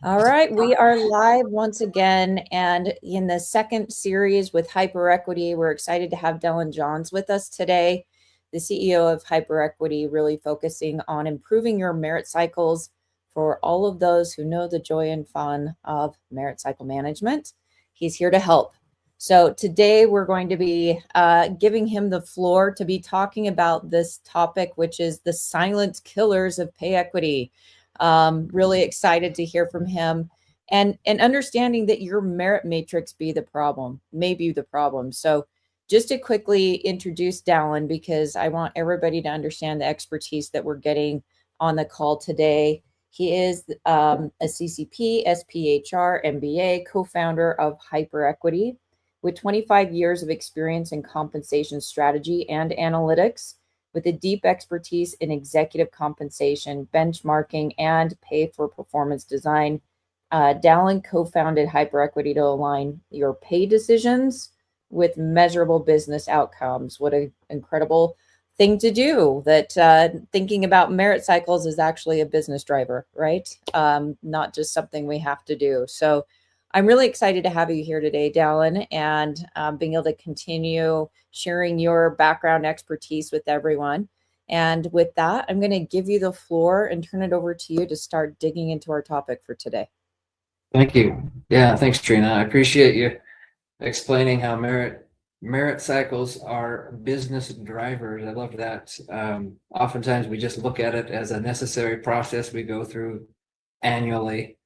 All right, we are live once again, and in the second series with HyperEquity, we're excited to have Dylan Johns with us today, the CEO of HyperEquity, really focusing on improving your merit cycles for all of those who know the joy and fun of merit cycle management. He's here to help. So today we're going to be giving him the floor to be talking about this topic, which is the silent killers of pay equity. Really excited to hear from him and understanding that your merit matrix may be the problem. So just to quickly introduce Dallin, because I want everybody to understand the expertise that we're getting on the call today. He is a CCP, SPHR, MBA, co-founder of HyperEquity with 25 years of experience in compensation strategy and analytics, with a deep expertise in executive compensation, benchmarking, and pay for performance design. Dallin co-founded HyperEquity to align your pay decisions with measurable business outcomes. What an incredible thing to do, that thinking about merit cycles is actually a business driver, right? Not just something we have to do. So I'm really excited to have you here today, Dallin, and being able to continue sharing your background expertise with everyone. And with that, I'm going to give you the floor and turn it over to you to start digging into our topic for today. Thank you. Yeah, thanks, Trina. I appreciate you explaining how merit cycles are business drivers. I love that. Oftentimes we just look at it as a necessary process we go through annually.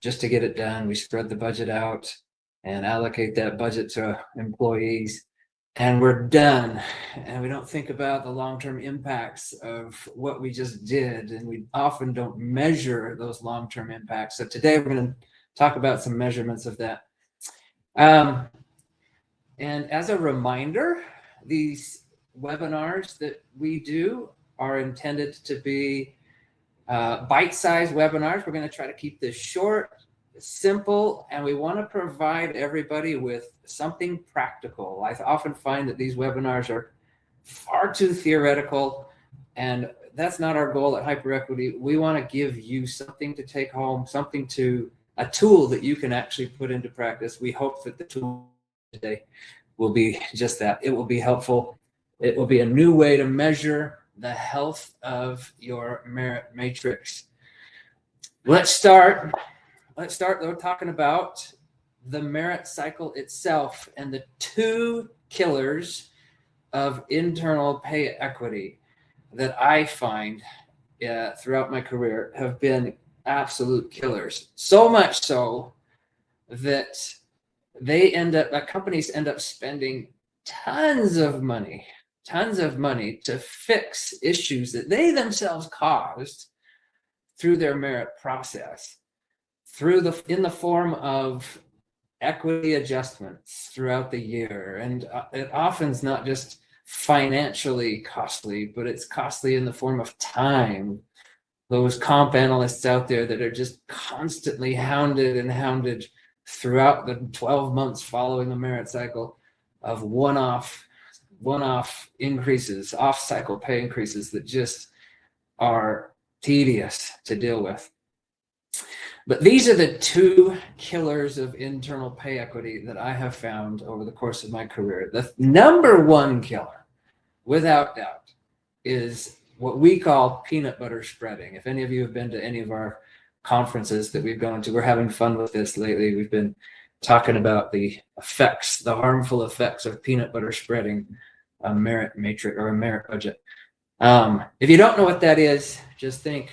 Just to get it done, we spread the budget out and allocate that budget to employees, and we're done. And we don't think about the long-term impacts of what we just did, and we often don't measure those long-term impacts. So today we're going to talk about some measurements of that. And as a reminder, these webinars that we do are intended to be bite-sized webinars. We're going to try to keep this short, simple, and we want to provide everybody with something practical. I often find that these webinars are far too theoretical, and that's not our goal at HyperEquity. We want to give you something to take home, a tool that you can actually put into practice. We hope that the tool today will be just that. It will be helpful. It will be a new way to measure the health of your merit matrix. Let's start though talking about the merit cycle itself and the two killers of internal pay equity that I find throughout my career have been absolute killers. So much so that companies end up spending tons of money to fix issues that they themselves caused through their merit process, in the form of equity adjustments throughout the year. And it often is not just financially costly, but it's costly in the form of time. Those comp analysts out there that are just constantly hounded throughout the 12 months following the merit cycle of one-off increases, off-cycle pay increases that just are tedious to deal with. But these are the two killers of internal pay equity that I have found over the course of my career. The number one killer, without doubt, is what we call peanut butter spreading. If any of you have been to any of our conferences that we've gone to, we're having fun with this lately. We've been talking about the harmful effects of peanut butter spreading a merit matrix or a merit budget. If you don't know what that is, just think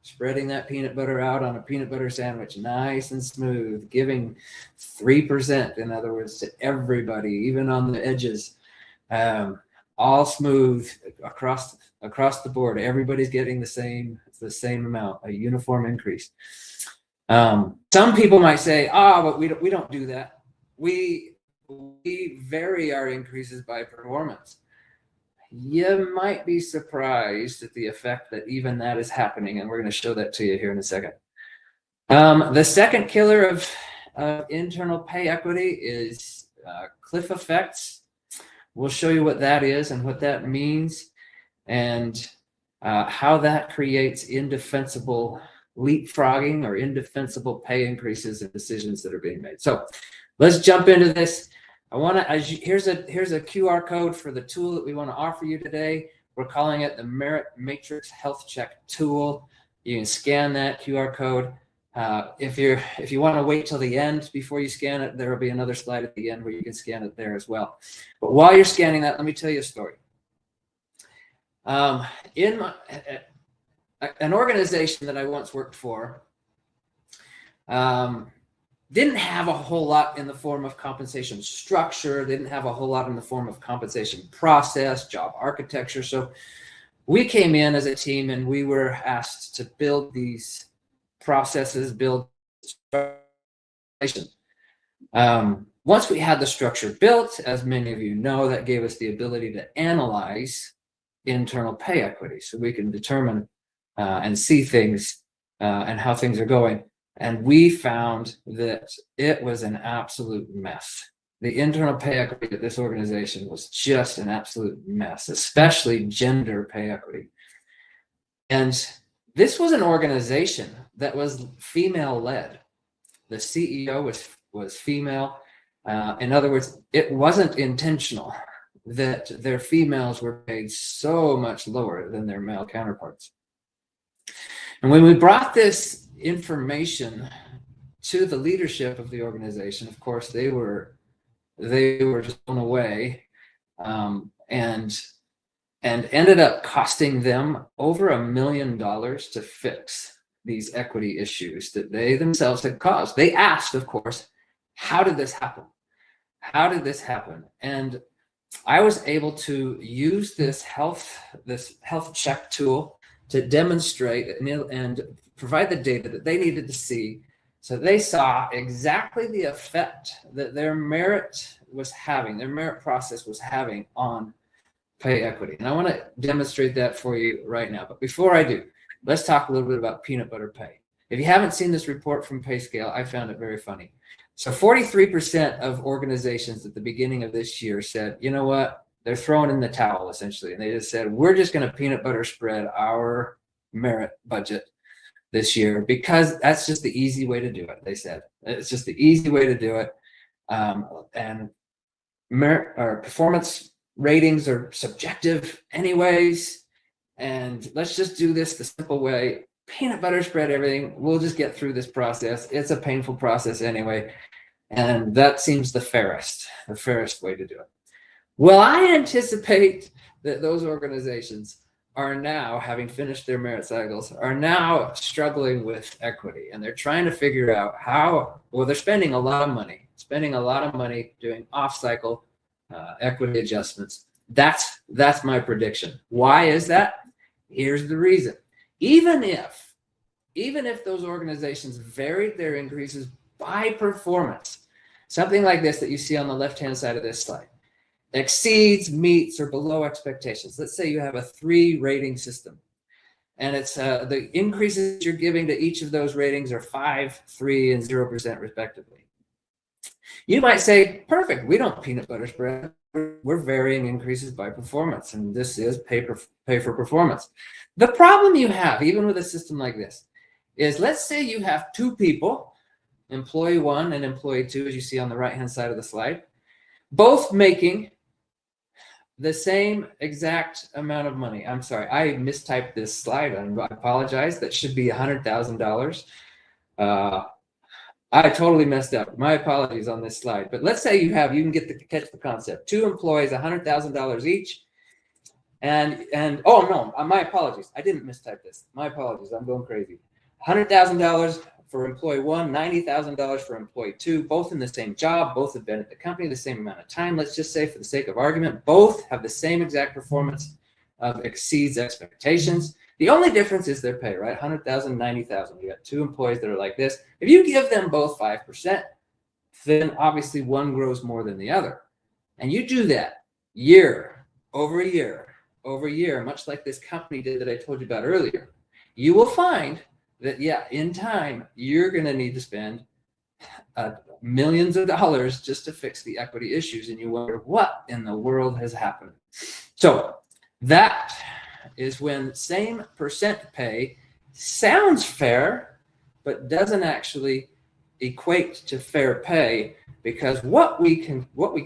spreading that peanut butter out on a peanut butter sandwich, nice and smooth, giving 3%, in other words, to everybody, even on the edges, all smooth across the board. Everybody's getting the same amount, a uniform increase. Some people might say, but we don't do that. We vary our increases by performance. You might be surprised at the effect that even that is happening, and we're going to show that to you here in a second. The second killer of internal pay equity is cliff effects. We'll show you what that is and what that means, and how that creates indefensible leapfrogging or indefensible pay increases and decisions that are being made. So let's jump into this. Here's a QR code for the tool that we want to offer you today. We're calling it the Merit Matrix Health Check tool. You can scan that QR code. If you want to wait till the end before you scan it, there will be another slide at the end where you can scan it there as well. But while you're scanning that, let me tell you a story. An organization that I once worked for didn't have a whole lot in the form of compensation structure, didn't have a whole lot in the form of compensation process, job architecture. So we came in as a team and we were asked to build these processes, build structure. Once we had the structure built, as many of you know, that gave us the ability to analyze internal pay equity, so we can determine and see things and how things are going. And we found that it was an absolute mess. The internal pay equity at this organization was just an absolute mess, especially gender pay equity. And this was an organization that was female-led. The CEO was female. In other words, it wasn't intentional that their females were paid so much lower than their male counterparts. And when we brought this information to the leadership of the organization, of course, they were just blown away, and ended up costing them over $1 million to fix these equity issues that they themselves had caused. They asked, of course, how did this happen? How did this happen? And I was able to use this health check tool to demonstrate and provide the data that they needed to see, so they saw exactly the effect that their merit process was having on pay equity. And I want to demonstrate that for you right now. But before I do, let's talk a little bit about peanut butter pay. If you haven't seen this report from PayScale, I found it very funny. So 43% of organizations at the beginning of this year said, you know what, they're throwing in the towel essentially. And they just said, we're just going to peanut butter spread our merit budget this year because that's just the easy way to do it. They said, it's just the easy way to do it. And merit or performance ratings are subjective anyways. And let's just do this the simple way. Peanut butter spread everything. We'll just get through this process. It's a painful process anyway. And that seems the fairest way to do it. Well, I anticipate that those organizations are now, having finished their merit cycles, are now struggling with equity. And they're trying to figure out they're spending a lot of money doing off-cycle equity adjustments. That's my prediction. Why is that? Here's the reason. Even if those organizations varied their increases by performance, something like this that you see on the left-hand side of this slide, exceeds, meets, or below expectations. Let's say you have a 3 rating system, and it's the increases you're giving to each of those ratings are 5, 3, and 0% respectively. You might say, perfect, we don't peanut butter spread. We're varying increases by performance, and this is pay for performance. The problem you have, even with a system like this, is let's say you have 2 people, employee 1 and employee 2, as you see on the right-hand side of the slide, both making the same exact amount of money. I'm sorry, I mistyped this slide. I apologize. That should be $100,000. I totally messed up. My apologies on this slide. But let's say you can catch the concept. 2 employees, $100,000 each. And oh no, my apologies. I didn't mistype this. My apologies. I'm going crazy. $100,000 for employee 1, $90,000 for employee 2, both in the same job, both have been at the company the same amount of time. Let's just say, for the sake of argument, both have the same exact performance exceeds expectations. The only difference is their pay, right? $100,000, $90,000. You got 2 employees that are like this. If you give them both 5%, then obviously one grows more than the other. And you do that year over year over year, much like this company did that I told you about earlier. You will find that, yeah, in time, you're going to need to spend millions of dollars just to fix the equity issues. And you wonder what in the world has happened. So that is when same percent pay, sounds fair, but doesn't actually equate to fair pay, because what we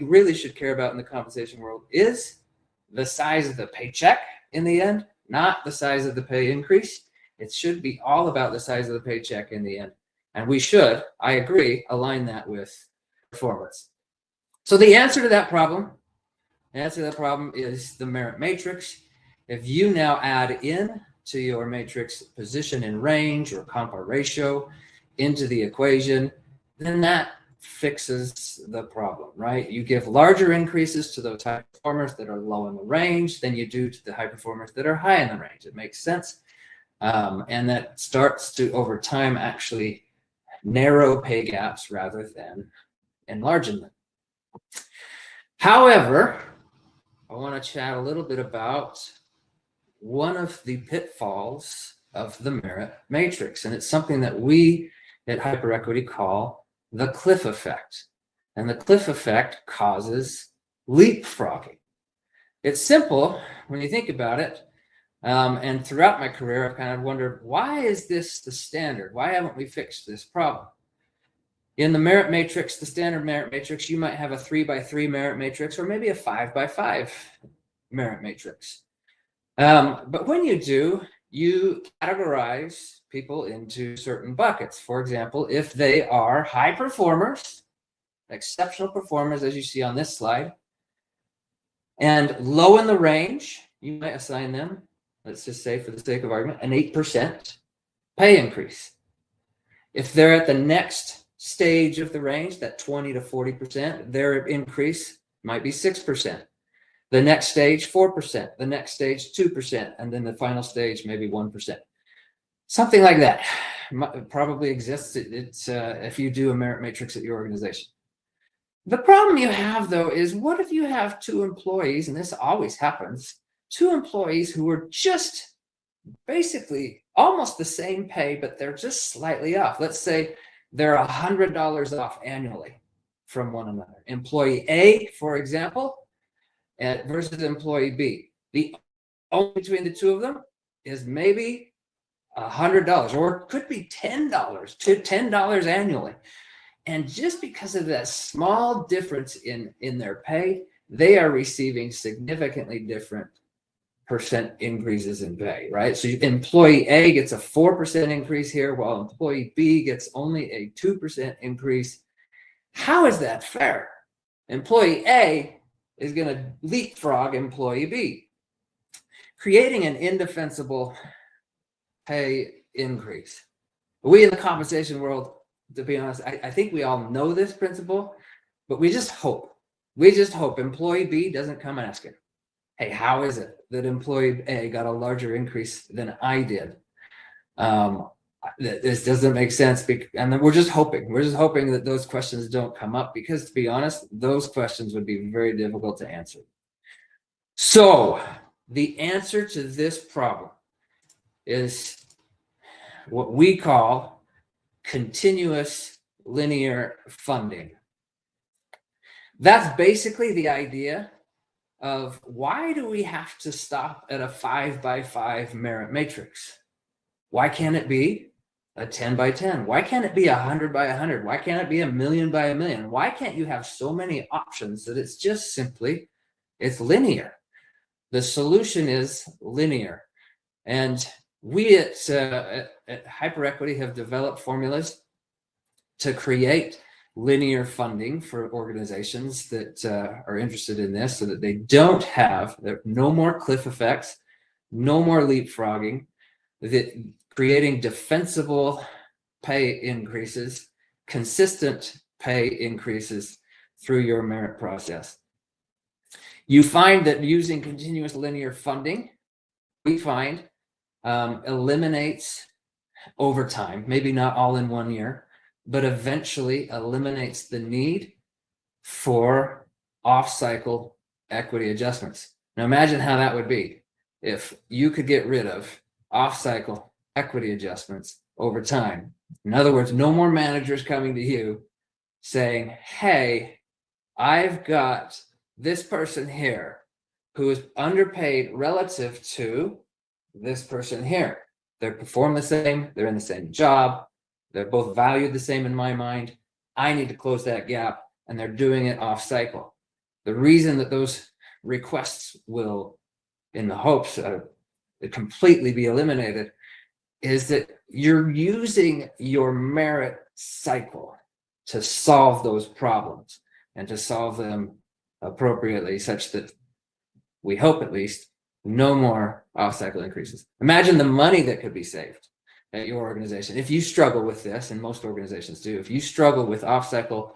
really should care about in the compensation world is the size of the paycheck in the end, not the size of the pay increase. It should be all about the size of the paycheck in the end. And we should, I agree, align that with performance. So the answer to that problem is the merit matrix. If you now add in to your matrix position in range or compa ratio into the equation, then that fixes the problem, right? You give larger increases to those high performers that are low in the range than you do to the high performers that are high in the range. It makes sense. And that starts to, over time, actually narrow pay gaps rather than enlarging them. However, I want to chat a little bit about one of the pitfalls of the merit matrix, and it's something that we at HyperEquity call the cliff effect. And the cliff effect causes leapfrogging. It's simple when you think about it. And throughout my career, I've kind of wondered, why is this the standard? Why haven't we fixed this problem? In the merit matrix, the standard merit matrix, you might have a 3x3 merit matrix or maybe a 5x5 merit matrix. But when you do, you categorize people into certain buckets. For example, if they are high performers, exceptional performers, as you see on this slide, and low in the range, you might assign them, let's just say for the sake of argument, an 8% pay increase. If they're at the next stage of the range, that 20 to 40%, their increase might be 6%. The next stage, 4%. The next stage, 2%. And then the final stage, maybe 1%. Something like that probably exists. It's if you do a merit matrix at your organization. The problem you have, though, is what if you have two employees, and this always happens, two employees who are just basically almost the same pay, but they're just slightly off. Let's say they're $100 off annually from one another. Employee A, for example, versus employee B. The only between the two of them is maybe $100, or it could be $10 to $10 annually. And just because of that small difference in their pay, they are receiving significantly different percent increases in pay, right? So employee A gets a 4% increase here, while employee B gets only a 2% increase. How is that fair? Employee A is going to leapfrog employee B, creating an indefensible pay increase. We in the compensation world, to be honest, I think we all know this principle, but we just hope employee B doesn't come asking, hey, how is it that employee A got a larger increase than I did? This doesn't make sense. And then we're just hoping that those questions don't come up, because to be honest, those questions would be very difficult to answer. So the answer to this problem is what we call continuous linear funding. That's basically the idea of why do we have to stop at a 5x5 merit matrix? Why can't it be a 10x10? Why can't it be 100x100? Why can't it be 1,000,000x1,000,000? Why can't you have so many options that it's just simply, it's linear? The solution is linear. And we at HyperEquity have developed formulas to create linear funding for organizations that are interested in this, so that they don't have no more cliff effects, no more leapfrogging, that creating defensible pay increases, consistent pay increases through your merit process. You find that using continuous linear funding, we find eliminates over time, maybe not all in 1 year, but eventually eliminates the need for off-cycle equity adjustments. Now imagine how that would be if you could get rid of off-cycle equity adjustments over time. In other words, no more managers coming to you saying, hey, I've got this person here who is underpaid relative to this person here. They perform the same, they're in the same job, they're both valued the same in my mind. I need to close that gap, and they're doing it off cycle. The reason that those requests will, in the hopes of it completely be eliminated, is that you're using your merit cycle to solve those problems and to solve them appropriately, such that we hope at least no more off-cycle increases. Imagine the money that could be saved at your organization if you struggle with this, and most organizations do. If you struggle with off-cycle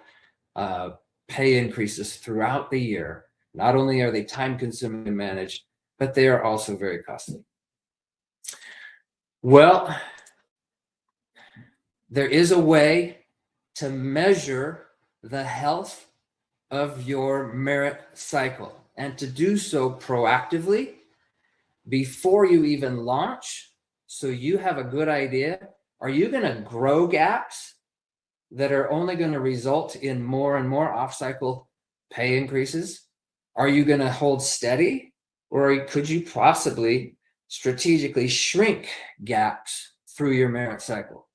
pay increases throughout the year, not only are they time-consuming to manage, but they are also very costly. Well, there is a way to measure the health of your merit cycle, and to do so proactively before you even launch, so you have a good idea. Are you going to grow gaps that are only going to result in more and more off-cycle pay increases? Are you going to hold steady, or could you possibly strategically shrink gaps through your merit cycle?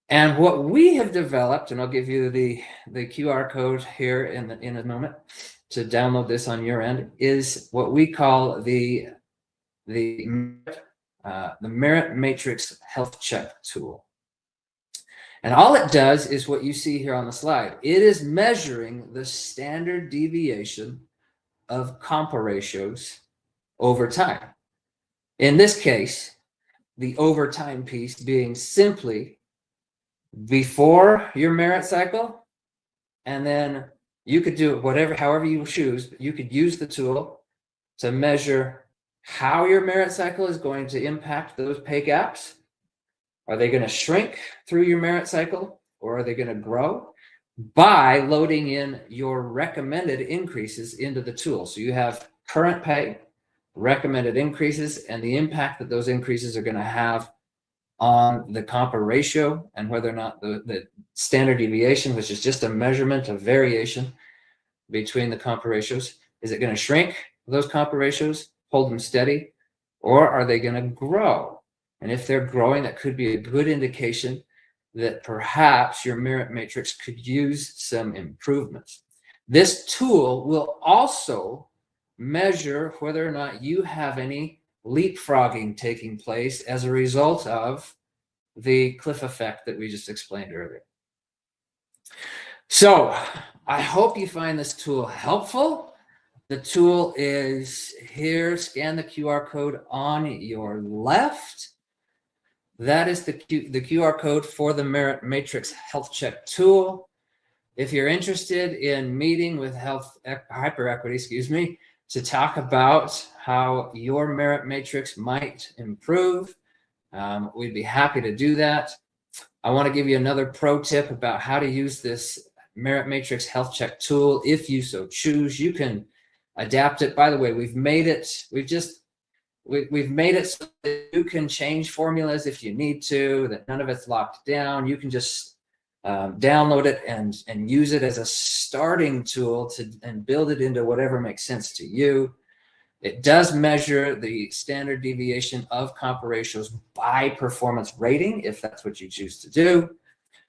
And what we have developed, and I'll give you the QR code here in a moment to download this on your end, is what we call the Merit Matrix Health Check tool. And all it does is what you see here on the slide. It is measuring the standard deviation of compa ratios over time. In this case, the over time piece being simply before your merit cycle, and then you could do it however you choose, but you could use the tool to measure how your merit cycle is going to impact those pay gaps. Are they going to shrink through your merit cycle, or are they going to grow? By loading in your recommended increases into the tool. So you have current pay, recommended increases, and the impact that those increases are going to have on the compa ratio, and whether or not the standard deviation, which is just a measurement of variation between the compa ratios, is it going to shrink those compa ratios, hold them steady, or are they going to grow? And if they're growing, that could be a good indication that perhaps your merit matrix could use some improvements. This tool will also measure whether or not you have any leapfrogging taking place as a result of the cliff effect that we just explained earlier. So I hope you find this tool helpful. The tool is here. Scan the QR code on your left. That is the QR code for the Merit Matrix Health Check tool. If you're interested in meeting with HyperEquity, to talk about how your merit matrix might improve, we'd be happy to do that. I want to give you another pro tip about how to use this Merit Matrix Health Check tool. If you so choose, you can adapt it. By the way, we've made it so that you can change formulas if you need to, that none of it's locked down. You can just download it and use it as a starting tool and build it into whatever makes sense to you. It does measure the standard deviation of compa ratios by performance rating, if that's what you choose to do.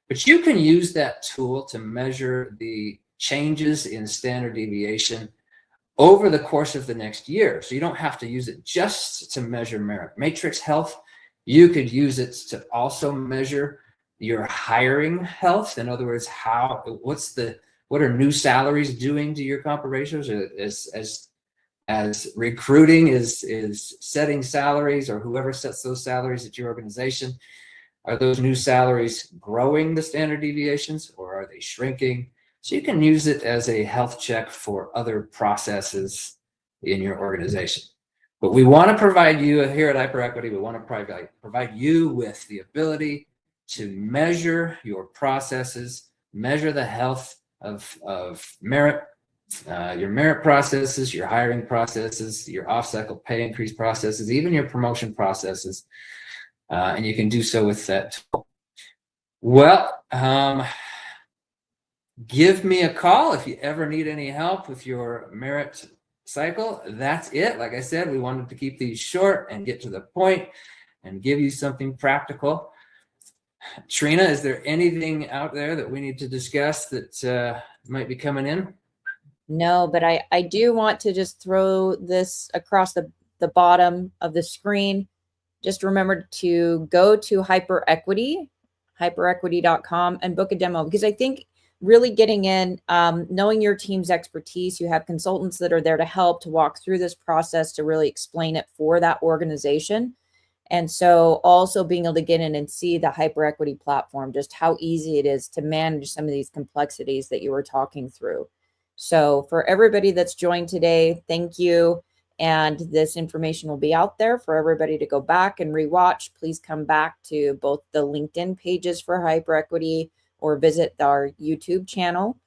But you can use that tool to measure the changes in standard deviation over the course of the next year. So you don't have to use it just to measure merit matrix health. You could use it to also measure your hiring health. In other words, what are new salaries doing to your compa ratios? As recruiting is setting salaries, or whoever sets those salaries at your organization, are those new salaries growing the standard deviations, or are they shrinking? So you can use it as a health check for other processes in your organization. But we want to provide you here at HyperEquity, we want to provide you with the ability to measure your processes, measure the health of merit, your merit processes, your hiring processes, your off-cycle pay increase processes, even your promotion processes. And you can do so with that tool. Well, give me a call if you ever need any help with your merit cycle. That's it. Like I said, we wanted to keep these short and get to the point. and give you something practical. Trina, is there anything out there that we need to discuss that might be coming in? No, but I do want to just throw this across the bottom of the screen. Just remember to go to hyperequity.com and book a demo, because I think really getting in, knowing your team's expertise, you have consultants that are there to help, to walk through this process, to really explain it for that organization. And so also being able to get in and see the HyperEquity platform, just how easy it is to manage some of these complexities that you were talking through. So for everybody that's joined today, thank you. And this information will be out there for everybody to go back and rewatch. Please come back to both the LinkedIn pages for HyperEquity or visit our YouTube channel.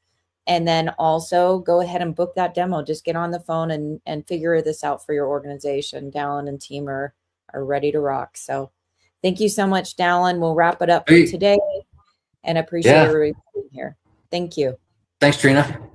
And then also go ahead and book that demo. Just get on the phone and figure this out for your organization. Dallin and team are ready to rock. So thank you so much, Dallin. We'll wrap it up for today, and appreciate everybody being here. Thank you. Thanks, Trina.